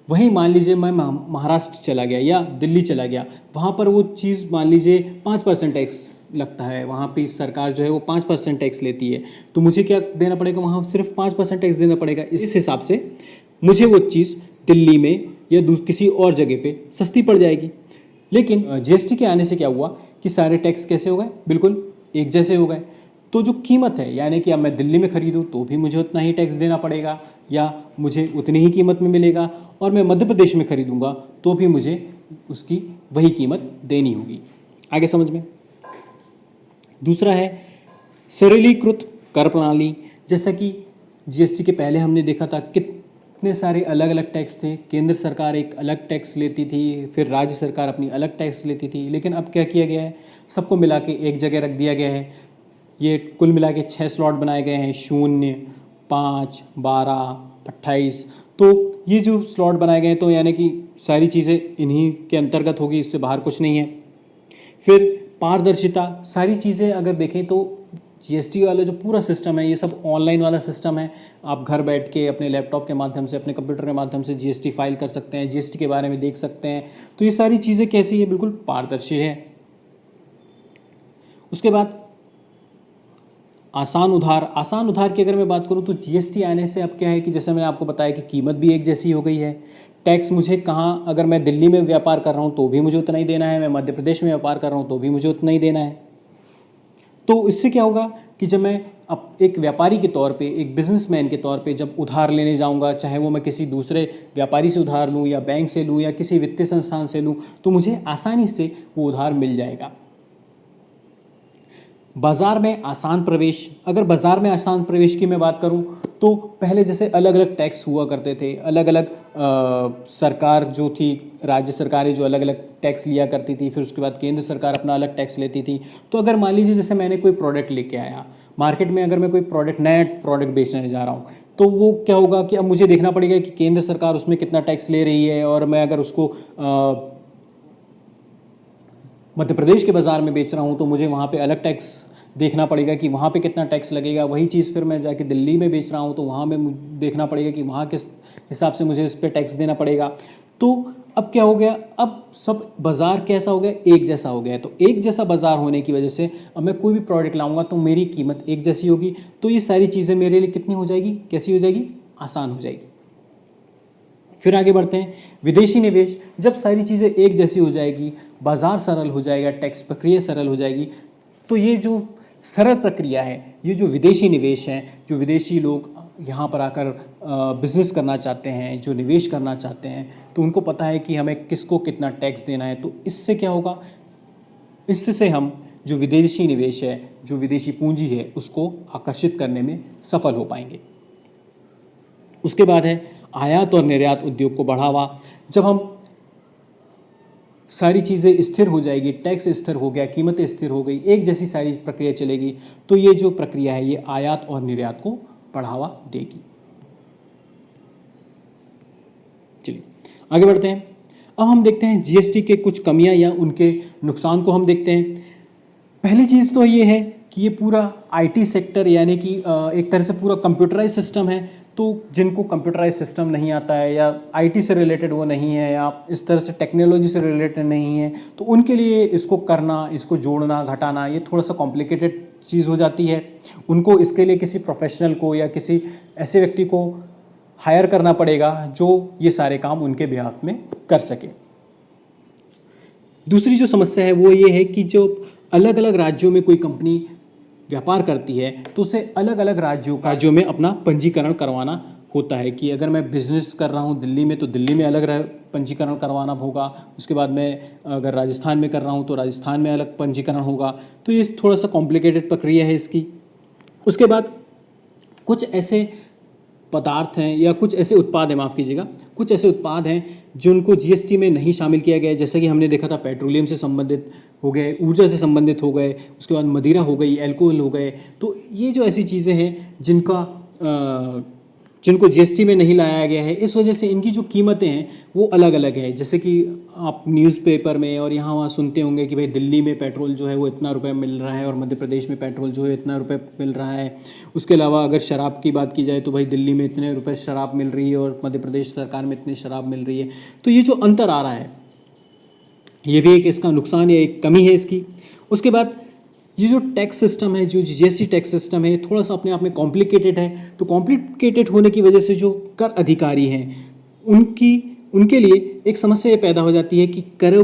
वहीं मान लीजिए मैं महाराष्ट्र चला गया या दिल्ली चला गया, वहाँ पर वो चीज़ मान लीजिए 5% टैक्स लगता है, वहाँ पे सरकार जो है वो 5% टैक्स लेती है, तो मुझे क्या देना पड़ेगा, वहाँ सिर्फ 5% टैक्स देना पड़ेगा। इस हिसाब से मुझे वो चीज़ दिल्ली में या किसी और जगह पे सस्ती पड़ जाएगी। लेकिन जीएसटी के आने से क्या हुआ कि सारे टैक्स कैसे हो गए, बिल्कुल एक जैसे हो गए। तो जो कीमत है, यानी कि अब मैं दिल्ली में खरीदूं तो भी मुझे उतना ही टैक्स देना पड़ेगा या मुझे उतनी ही कीमत में मिलेगा, और मैं मध्य प्रदेश में खरीदूंगा तो भी मुझे उसकी वही कीमत देनी होगी। आगे समझ में। दूसरा है सरलीकृत कर प्रणाली। जैसा कि जीएसटी के पहले हमने देखा था कितने सारे अलग अलग टैक्स थे, केंद्र सरकार एक अलग टैक्स लेती थी, फिर राज्य सरकार अपनी अलग टैक्स लेती थी, लेकिन अब क्या किया गया है, सबको मिला के एक जगह रख दिया गया है। ये कुल मिला के 6 स्लॉट बनाए गए हैं, 0, 5, 12, 28। तो ये जो स्लॉट बनाए गए हैं तो यानी कि सारी चीज़ें इन्हीं के अंतर्गत होगी, इससे बाहर कुछ नहीं है। फिर पारदर्शिता, सारी चीज़ें अगर देखें तो जीएसटी वाला जो पूरा सिस्टम है ये सब ऑनलाइन वाला सिस्टम है। आप घर बैठ के अपने लैपटॉप के माध्यम से, अपने कंप्यूटर के माध्यम से जीएसटी फाइल कर सकते हैं, जीएसटी के बारे में देख सकते हैं। तो ये सारी चीज़ें कैसी है, बिल्कुल पारदर्शी है। उसके बाद आसान उधार। आसान उधार की अगर मैं बात करूं तो जीएसटी आने से अब क्या है कि जैसे मैंने आपको बताया कि कीमत भी एक जैसी हो गई है। टैक्स मुझे कहाँ, अगर मैं दिल्ली में व्यापार कर रहा हूं तो भी मुझे उतना ही देना है, मैं मध्य प्रदेश में व्यापार कर रहा हूं तो भी मुझे उतना ही देना है। तो इससे क्या होगा कि जब मैं अब एक व्यापारी के तौर पे, एक बिजनेसमैन के तौर पे जब उधार लेने जाऊंगा, चाहे वो मैं किसी दूसरे व्यापारी से उधार लूँ या बैंक से लूँ या किसी वित्तीय संस्थान से लूँ, तो मुझे आसानी से वो उधार मिल जाएगा। बाज़ार में आसान प्रवेश। अगर बाज़ार में आसान प्रवेश की मैं बात करूं तो पहले जैसे अलग अलग टैक्स हुआ करते थे, अलग अलग सरकार जो थी, राज्य सरकारें जो अलग अलग टैक्स लिया करती थी, फिर उसके बाद केंद्र सरकार अपना अलग टैक्स लेती थी। तो अगर मान लीजिए जैसे मैंने कोई प्रोडक्ट लेके आया मार्केट में, अगर मैं कोई प्रोडक्ट, नया प्रोडक्ट बेचने जा रहा हूँ, तो वो क्या होगा कि अब मुझे देखना पड़ेगा कि केंद्र सरकार उसमें कितना टैक्स ले रही है, और मैं अगर उसको मध्य प्रदेश के बाज़ार में बेच रहा हूँ तो मुझे वहाँ पे अलग टैक्स देखना पड़ेगा कि वहाँ पे कितना टैक्स लगेगा। वही चीज़ फिर मैं जाके दिल्ली में बेच रहा हूँ तो वहाँ में देखना पड़ेगा कि वहाँ किस हिसाब से मुझे इस पर टैक्स देना पड़ेगा। तो अब क्या हो गया, अब सब बाज़ार कैसा हो गया, एक जैसा हो गया है। तो एक जैसा बाज़ार होने की वजह से अब मैं कोई भी प्रोडक्ट लाऊंगा तो मेरी कीमत एक जैसी होगी। तो ये सारी चीज़ें मेरे लिए कितनी हो जाएगी, कैसी हो जाएगी, आसान हो जाएगी। फिर आगे बढ़ते हैं, विदेशी निवेश। जब सारी चीज़ें एक जैसी हो जाएगी, बाज़ार सरल हो जाएगा, टैक्स प्रक्रिया सरल हो जाएगी, तो ये जो सरल प्रक्रिया है, ये जो विदेशी निवेश है, जो विदेशी लोग यहाँ पर आकर बिज़नेस करना चाहते हैं, जो निवेश करना चाहते हैं, तो उनको पता है कि हमें किसको कितना टैक्स देना है। तो इससे क्या होगा, इससे हम जो विदेशी निवेश है, जो विदेशी पूंजी है, उसको आकर्षित करने में सफल हो पाएंगे। उसके बाद है आयात और निर्यात उद्योग को बढ़ावा। जब हम सारी चीज़ें स्थिर हो जाएगी, टैक्स स्थिर हो गया, कीमतें स्थिर हो गई, एक जैसी सारी प्रक्रिया चलेगी, तो ये जो प्रक्रिया है ये आयात और निर्यात को बढ़ावा देगी। चलिए आगे बढ़ते हैं। अब हम देखते हैं जीएसटी के कुछ कमियां या उनके नुकसान को हम देखते हैं। पहली चीज़ तो ये है कि ये पूरा आईटी सेक्टर, यानी कि एक तरह से पूरा कंप्यूटराइज सिस्टम है। तो जिनको कंप्यूटराइज सिस्टम नहीं आता है या आईटी से रिलेटेड वो नहीं है या इस तरह से टेक्नोलॉजी से रिलेटेड नहीं है, तो उनके लिए इसको करना, इसको जोड़ना घटाना, ये थोड़ा सा कॉम्प्लिकेटेड चीज़ हो जाती है। उनको इसके लिए किसी प्रोफेशनल को या किसी ऐसे व्यक्ति को हायर करना पड़ेगा जो ये सारे काम उनके बिहाफ में कर सके। दूसरी जो समस्या है वो ये है कि जो अलग अलग राज्यों में कोई कंपनी व्यापार करती है तो उसे अलग अलग राज्यों में अपना पंजीकरण करवाना होता है। कि अगर मैं बिजनेस कर रहा हूँ दिल्ली में तो दिल्ली में अलग पंजीकरण करवाना होगा, उसके बाद मैं अगर राजस्थान में कर रहा हूँ तो राजस्थान में अलग पंजीकरण होगा। तो ये थोड़ा सा कॉम्प्लिकेटेड प्रक्रिया है इसकी। उसके बाद कुछ ऐसे पदार्थ हैं या कुछ ऐसे उत्पाद हैं, माफ़ कीजिएगा, कुछ ऐसे उत्पाद हैं जिनको जीएसटी में नहीं शामिल किया गया है। जैसे कि हमने देखा था पेट्रोलियम से संबंधित हो गए, ऊर्जा से संबंधित हो गए, उसके बाद मदिरा हो गई, अल्कोहल हो गए। तो ये जो ऐसी चीज़ें हैं जिनको जीएसटी में नहीं लाया गया है, इस वजह से इनकी जो कीमतें हैं वो अलग अलग है। जैसे कि आप न्यूज़पेपर में और यहाँ वहाँ सुनते होंगे कि भाई दिल्ली में पेट्रोल जो है वो इतना रुपए मिल रहा है और मध्य प्रदेश में पेट्रोल जो है इतना रुपए मिल रहा है। उसके अलावा अगर शराब की बात की जाए तो भाई दिल्ली में इतने रुपए शराब मिल रही है और मध्य प्रदेश सरकार में इतनी शराब मिल रही है। तो ये जो अंतर आ रहा है ये भी एक इसका नुकसान या एक कमी है इसकी। उसके बाद ये जो टैक्स सिस्टम है, जो जीएसटी टैक्स सिस्टम है, थोड़ा सा अपने आप में कॉम्प्लिकेटेड है। तो कॉम्प्लिकेटेड होने की वजह से जो कर अधिकारी हैं उनके लिए एक समस्या ये पैदा हो जाती है कि कर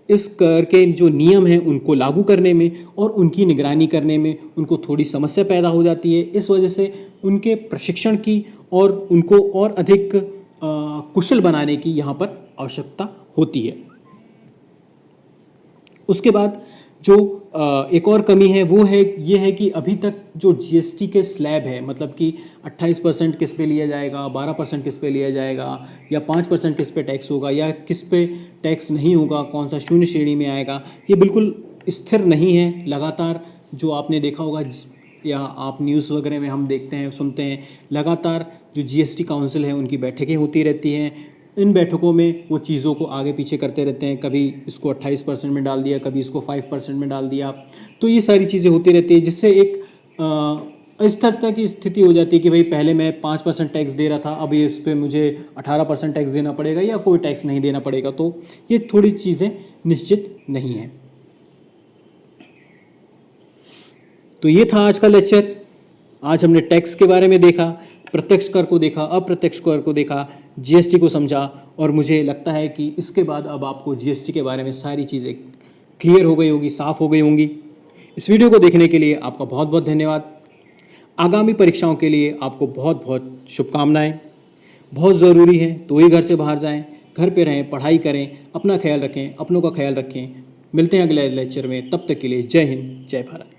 इस कर के जो नियम हैं उनको लागू करने में और उनकी निगरानी करने में उनको थोड़ी समस्या पैदा हो जाती है। इस वजह से उनके प्रशिक्षण की और उनको और अधिक कुशल बनाने की यहाँ पर आवश्यकता होती है। उसके बाद जो एक और कमी है वो है ये है कि अभी तक जो जीएसटी के स्लैब है, मतलब कि 28% किस पे लिया जाएगा, 12% किस पे लिया जाएगा, या 5% किस पे टैक्स होगा, या किस पे टैक्स नहीं होगा, कौन सा शून्य श्रेणी में आएगा, ये बिल्कुल स्थिर नहीं है। लगातार जो आपने देखा होगा या आप न्यूज़ वगैरह में हम देखते हैं सुनते हैं, लगातार जो जीएसटी काउंसिल है उनकी बैठकें होती रहती हैं। इन बैठकों में वो चीज़ों को आगे पीछे करते रहते हैं, कभी इसको 28% में डाल दिया, कभी इसको 5% में डाल दिया। तो ये सारी चीज़ें होती रहती है, जिससे एक अस्थिरता की स्थिति हो जाती है कि भाई पहले मैं 5% टैक्स दे रहा था, अब इस पर मुझे 18% टैक्स देना पड़ेगा या कोई टैक्स नहीं देना पड़ेगा। तो ये थोड़ी चीज़ें निश्चित नहीं हैं। तो ये था आज का लेक्चर। आज हमने टैक्स के बारे में देखा, प्रत्यक्ष कर को देखा, अप्रत्यक्ष कर को देखा, जीएसटी को समझा, और मुझे लगता है कि इसके बाद अब आपको जीएसटी के बारे में सारी चीज़ें क्लियर हो गई होगी, साफ हो गई होंगी। इस वीडियो को देखने के लिए आपका बहुत बहुत धन्यवाद। आगामी परीक्षाओं के लिए आपको बहुत बहुत शुभकामनाएं। बहुत ज़रूरी है तो ही घर से बाहर जाएं, घर पे रहें, पढ़ाई करें, अपना ख्याल रखें, अपनों का ख्याल रखें। मिलते हैं अगले लेक्चर में, तब तक के लिए जय हिंद, जय भारत।